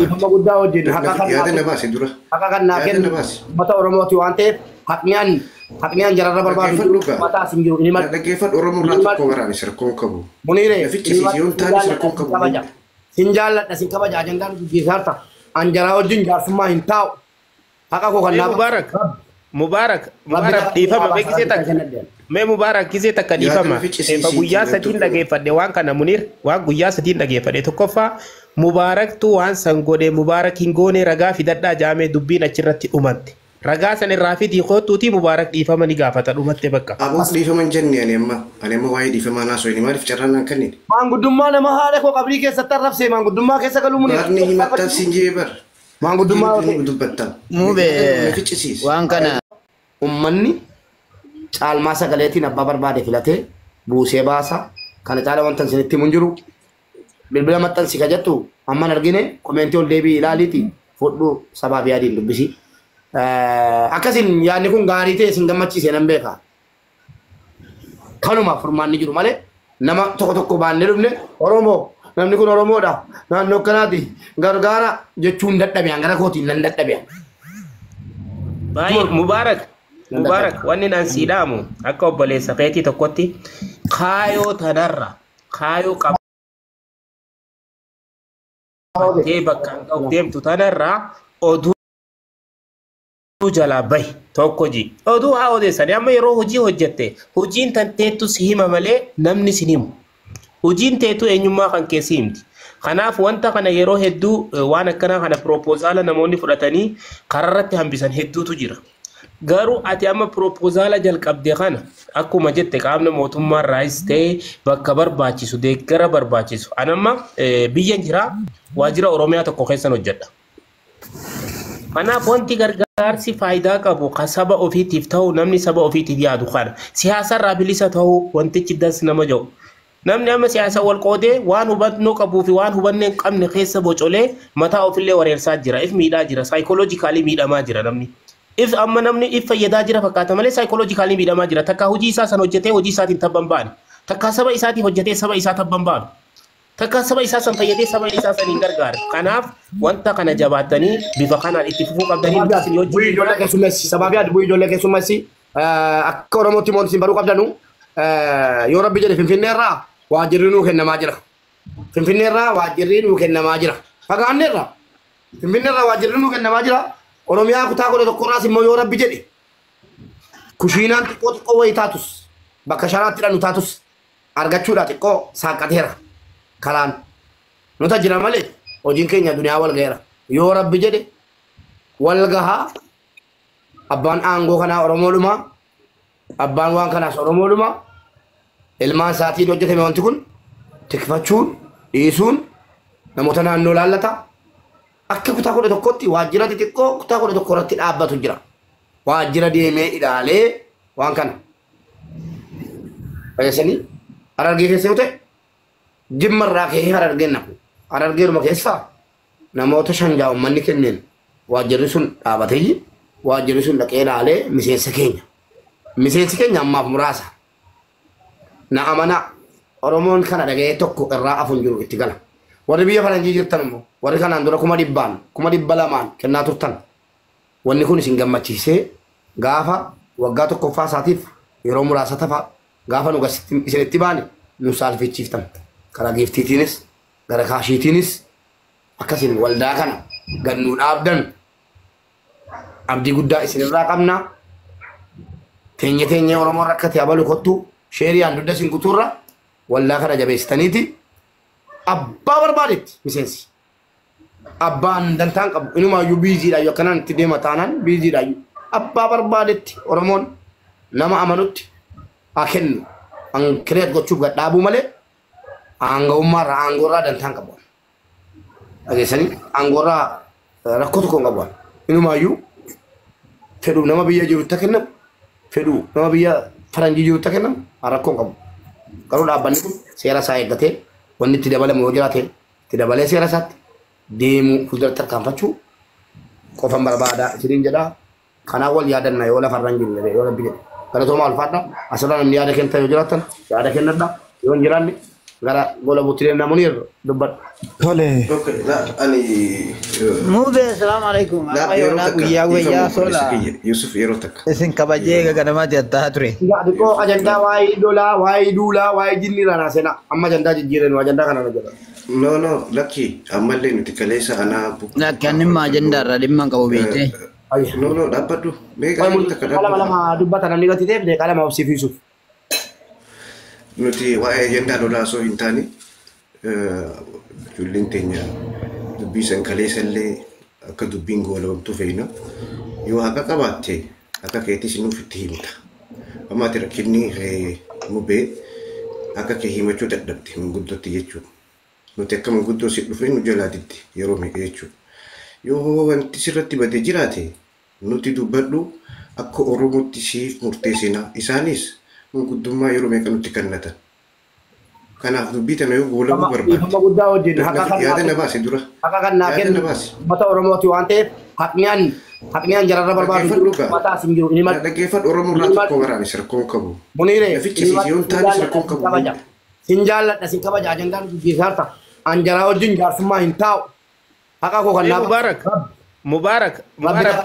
ifama guddaa wajjin yaada na baase dura haqa kan naa kennu uummata Oromooti waan ta'eef haqniyaan jararra barbaadu mataa sin jiru inni dhaggeeffadhu Oromoo irraa tokko garaanis rakkoon qabu. Muniire Nafichi siisiyoon taanis rakkoon qabu. sin jaalladha sin kabaja ajandaan gaggeessaarta anjaraa wajjin jaarsummaa hin taa'u haqa koo kan Mubarak Mubarak dhiifama beekisee takka mee Mubarak kisee takka dhiifama guyyaa sadiin dhageeffadhe waan kana Munir waan guyyaa sadiin dhageeffadhe tokkoffaa Mubaraktu waan san godhe Mubarak hin goone ragaa fidadhaa jaamee dubbiin achirratti dhumatte ragaa san irraa fidii kootuuti Mubarak dhiifama ni gaafata dhumatte bakka. Abbas dhiifama hin jenne ani amma waa'ee dhiifamaa naasoo inni maaliif carraan naan kanneen. Maanguddummaa nama haala koo qabrii keessatti arrabsee maanguddummaa keessa galuu Munir. Maarni himattaaf siin jee bar. Maanguddummaa dubbattaa. Mube waan kana ummanni caalmaa sagaleetiin abbaa barbaade filatee buusee baasa kana caala wanta isinitti mun jiru bilbila maxxansi ka jettu amman argine komentii ol deebii ilaaliiti fudhu sabaa fi yaadiin dubbisi akkasin yaadni kun gaarii ta'e isin gammachiise nan beeka kanuma furmaanni jiru malee nama tokko baannee dhufne Oromoo namni kun Oromoodha naannoo akkanaati gargaara jechuun dadhabe hangara kootiin nan dadhabe. Mubarak wanni nan siidhaamu akka obboleessa keetii tokkotti kaayoo tanarra kaayoo qabatee bakka deemtu tanarra oduu jalaa bahi tokko ji oduu haa odeessani amma yeroo hojii hojjette hojiin tan teettu si hima malee namni si himu hojiin teettu eenyummaa kan keessi himti. Kanaaf wanta kana yeroo hedduu waan akkanaa kana proposala namoonni fudhatanii kararratti hambisan hedduutu jira. Garuu ati amma proposala jalqabde kana akkuma jette qaamni mootummaa raayis ta'e bakka barbaachisu deeggara barbaachisu anamma biyyan jira waajjira Oromiyaa tokko keessan hojjedha. Kanaaf wanti gargaarsi faayidaa qabu kan saba ofiitiif ta'u namni saba ofiitiif yaadu kana siyaasarraa bilisa ta'u wantichi das nama jiru. Namni amma siyaasa wal qoodee waan hubannoo qabuu fi waan hubannee hin qabne keessa bocolee mataa ofillee wareersaa jira if miidhaa jira saayikooloojikaalii miidhamaa jira namni. If amma namni if fayyadaa jira fakkaata malee saayikooloojikaalii miidhamaa jira takka hojii isaa san hojjetee hojii isaatiin tabban ba'an takka saba isaatiif hojjetee saba isaa tabban ba'an takka saba isaa san fayyadee saba isaa san hin gargaare. Kanaaf wanta kana jabaatanii bifa kanaan itti fufuu qabdanii isin yoo bu'ii ijoollee keessummeessi sababii adda bu'ii ijoollee keessummeessi akka Oromootti immoo isin baruu qabdanu yoo rabbi jedhe Finfinneerraa waajjirri nuu kennamaa jira. Finfinneerraa waajjirri nuu kennamaa jira. Fagaanneerraa Finfinneerraa waajjirri nuu kennamaa jira. Oromiyaa kutaa godhe tokkorraas immoo yoo rabbi jedhe kushiinaan xiqqoo wayii taatus bakka sharaatti hidhannu taatus argachuudha xiqqoo saaqateera karaan nuta jira malee hojiin keenya duniyaa wal gaheera yoo rabbi jedhe wal gahaa abbaan aangoo kanaa Oromoodhuma abbaan waan kanaas Oromoodhuma ilmaan isaatiin hojjetame wanti kun tikfachuun dhiisuun namoota naannoo laallata. Akka kutaa godhe tokkotti waajjira xixiqqoo kutaa godhe tokko irratti dhaabbatu jira. Waajjira deemee ilaalee waan kana. Fayyasanii Harargee keessa yoo ta'e Jimmarraa ka'ee Harargeen nafu. Harargeeruma keessaa namoota shan ja'a uummanni kenneen waajjirri sun dhaabatee waajjirri sun dhaqee ilaalee miseensa keenya. Miseensi keenya ammaaf muraasa. Na amanaa Oromoon kana dhaga'ee tokko irraa afuun jiru itti gala. Warri biyya faranjii jirtan immoo warri kanaan dura 200,000 kennaa turtan wanni kun isin gammachiisee gaafa waggaa tokkoffaa isaatiif yeroo muraasa tafa gaafa nu isinitti baane nu saalfichiiftan karaa giiftiitiinis gara kaashiitiinis akkasin waldaa kana gannuu dhaabdan abdii guddaa isinirraa qabna teenye Oromoo rakkate abalu kottu sheeriyaan dudda isin kutuurra waldaa kana jabeessitaniiti. Abbaa barbaadetti miseensi. Abbaan dantaan qabu inumaayyuu biiziidha yoo akkanaan itti deema taanaan biiziidha abbaa barbaadetti Oromoon nama amanutti haa kennu kireet gochuuf gadhaabuu malee aanga'ummaarraa aangoorraa dantaan qabu. Dhageessanii aangoorraa rakkoo tokko hin qabu. Inumaayyuu fedhuu nama biyya jirutti kennamu fedhuu nama biyya faranjii jirutti kennamu rakkoo hin qabu. Garuu dhaabbanni kun seera isaa eeggatee wanni itti dabalamu yoo jiraate itti dabalee seera isaatti deemuu fuulduratti tarkaanfachuu qofan barbaadaa isiniin jedhaa kanaan wal yaadannaa yoo lafarra hin jirre yoo rabbi jedhe galatoomaa ulfaadha asirraa namni yaada kennan yoo jiraattan yaada kennadha yoo hin jiraanne gara gola butiren na Munir dubbat. Tole. Oke, la ani Mube, assalamualaikum. la Apa yo na guyya guyya sola. Yusuf yerotak. Isin kabaje ga kana mati atta ture. Enggak diko ajanda wai dola wai dula wai jinnira na sena amma janda jiren wajanda kana na jada. No, laki amalle nuti kalesa ana bu. Na kanin ma janda ra dimman ka ubete. Ay. No, dapat tuh. Mega Wai mun kita kala mala dubbata na ligati de kala ma usif Yusuf. Nuti wa yenda dola so intani. Jullintenya dubbi san kalesalle akka dubbin gola tu feina. Yo haka kabate akka keti sinu fitihimta. Amma tira kinni mube akka ke himachu dadabti munguddotti jechu. Nuti akka munguddo si dhufe nu jalaatitti yeroo meeqa jechu. Yoo wanti sirratti badee jiraate nuti dubbadhu akka Oromootti siif murteessina. Isaanis manguddummaa yeroo meeqa nutti kennatan. Kanaaf dubbii tana yoo goolabuu barbaadde. Ifama guddaa wajjin Yaada na baase dura. Akka kan naa kennu mata Oromooti waan ta'eef haqniyaan jararra barbaadu mataa isin jiru. Dhaggeeffadhu Oromoo irraa tokko garaanis rakkoon qabu. Munire Nafichi yoon taanis rakkoon qabu. sin jaalladha sin kabaja ajandaan gaggeessaarta anjaraa wajjin jaarsummaa hin taa'u. Haqa koo kan Mubarak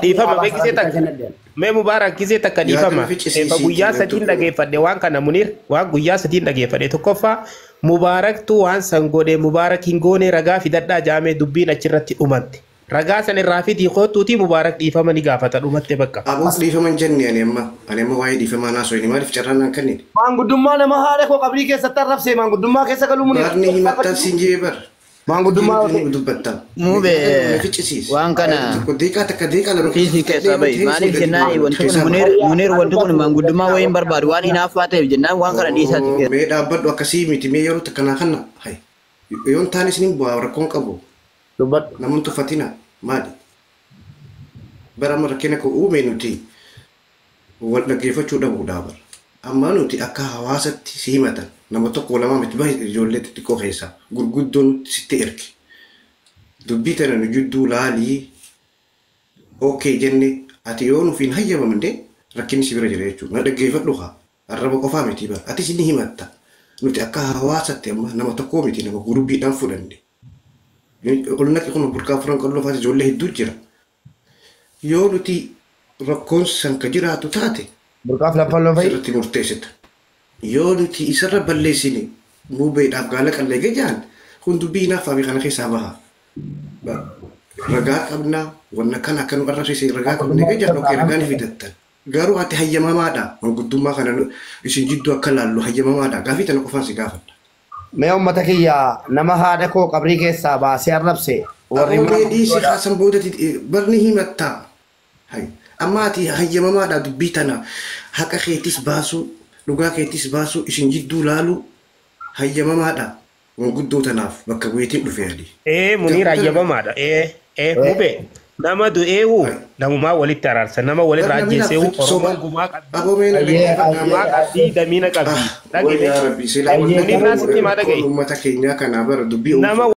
dhiifama beekisee takka mee Mubarak gisee takka dhiifama guyyaa sadiin dhageeffadhe waan kana Munir waan guyyaa sadiin dhageeffadhe tokkoffaa Mubaraktu waan san godhe Mubarak hin goone ragaa fidadhaa jaamee dubbiin achirratti dhumatte ragaa san irraa fidii kootuuti Mubarak dhiifama ni gaafata dhumatte bakka. Abuus dhiifaman jenne ani amma waa'ee dhiifamaa naasoo inni maaliif carraan naan kanneen. Maanguddummaa nama haadha koo qabrii keessatti arrabsee maanguddummaa keessa galuu Munir. Baarni himattaa siin jee bar. Maanguddummaa dubbattaa. Mube waan kana Deeqaa takka deeqaa lama. fiisi keessa bai maaliif jennaan wanti kun munir wanti kun manguddummaa wayin barbaadu waan hinaaffaa ta'eef jennaan waan kana dhiisaati. Mee dhaabbadhu akkasii miti mee yeroo takka naa kanna. Yoon taanis ni bu'aa rakkoon qabu. dubbat. Namoonni tuffatina maali? Bara amma rakkina koo uume nuti wal dhaggeeffachuu dhabuudhaa bara. Amma nuti akka hawaasatti si himatan nama tokko lama miti baay'ee ijoollee xixiqqoo keessaa gurguddoon sitti erge. Dubbii tana nu jidduu laalii okay jenne ati yoo nuuf hin hayyamamne rakkinni si bira jira jechuudha. Na dhaggeeffadhu haa arraba qofaa miti bara. Ati si ni himatta. Nuti akka hawaasatti amma nama tokkoo miti nama gurubbiidhaan fudhanne. Olnaqi kun burqaa furan qalloo faati ijoollee hedduu jira. Yoo nuti rakkoon san ka jiraatu taate Burqaaf laffalloon fa'i. sirriitti murteessita. Yoo nuti isarra balleessine muubeedhaaf gaala qallee gajaan kun dubbii naaf fi kana keessaa baha. Ragaa qabnaa wanna kana akka nu arrabsiise ragaa qabnee gajaan okkee ragaan fidattan. Garuu ati hayyamamaadha manguddummaa kana isin jidduu akka laallu hayyamamaadha gaafii tana qofaan si gaafadha. Mee uummata kiyya nama haadha koo qabrii keessaa baasee arrabse warri Warri dhiisi haasan boodati barni himattaa. Amma ati hayyamamaadha dubbii tana haqa keetis baasu dhugaa keetis baasu isin jidduu laalu hayyamamaadha. Manguddoo tanaaf bakka bu'eetiin dhufee adii. Munir hayyamamaadha. Mube nama du'eewu namumaa walitti araarsa nama walirraa ajjeeseewu Oromoon gumaa qabdi damiina qabdi. Dhagee Munir naasitti maa dhagee? Uummata keenyaa kanaa bara dubbii nama